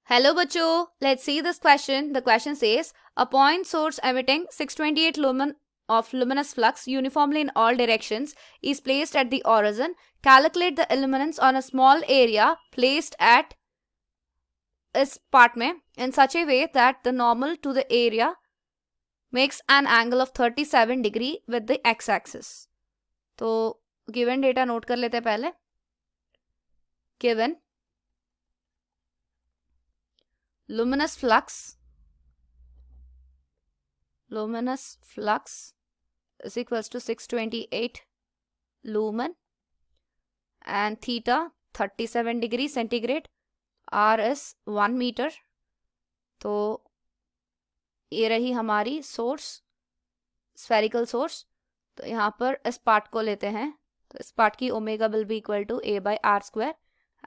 Hello बच्चों, let's see this question. The question says, a point source emitting 628 lumen of luminous flux uniformly in all directions is placed at the origin. Calculate the illuminance on a small area placed at इस part में in such a way that the normal to the area makes an angle of 37 degree with the x-axis. तो given data note कर लेते हैं पहले. Given luminous flux is equals to 628 lumen and theta 37 degree centigrade, r is 1 meter. तो ये रही हमारी source, spherical source. तो यहाँ पर इस पार्ट को लेते हैं. तो इस पार्ट की omega will be equal to a by R square.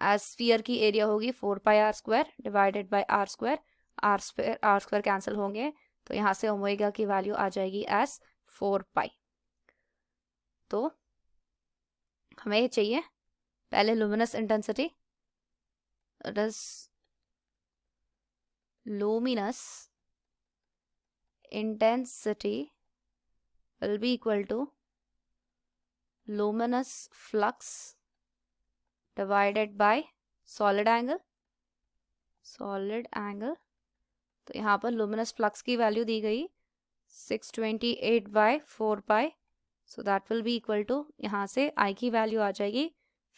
As sphere की एरिया होगी 4 pi R square divided by R square. R square cancel होंगे तो यहाँ से ओमेगा की वैल्यू आ जाएगी एज 4 पाई. तो हमें ये चाहिए पहले luminous intensity. It is luminous intensity will be equal to luminous flux divided by solid angle. तो यहाँ पर luminous flux की वैल्यू दी गई 628 by 4 pi. So that will be equal to, यहाँ से I की वैल्यू आ जाएगी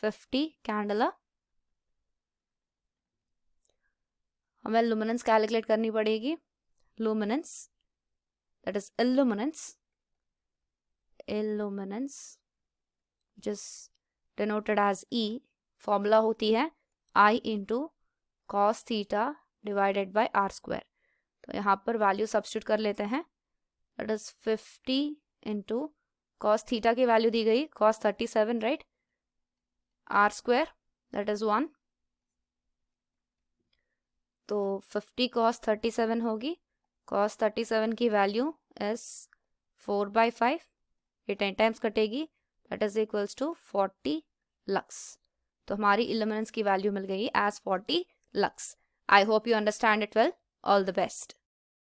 50 कैंडला. हमें luminance कैलकुलेट करनी पड़ेगी. luminance, that is illuminance, which is denoted as E. Formula होती है I into cos theta divided by R square. तो यहाँ पर वैल्यू सब्स्टिट्यूट कर लेते हैं. that is 50 into cos theta की वैल्यू दी गई cos 37, right. R square that is 1. तो 50 cos 37 होगी. cos 37 की वैल्यू इज 4 बाई 5. ये 10 टाइम्स कटेगी. That is equals to 40 lux. तो हमारी इल्यूमिनेंस की वैल्यू मिल गई as 40 lux. I hope you understand it well. All the best.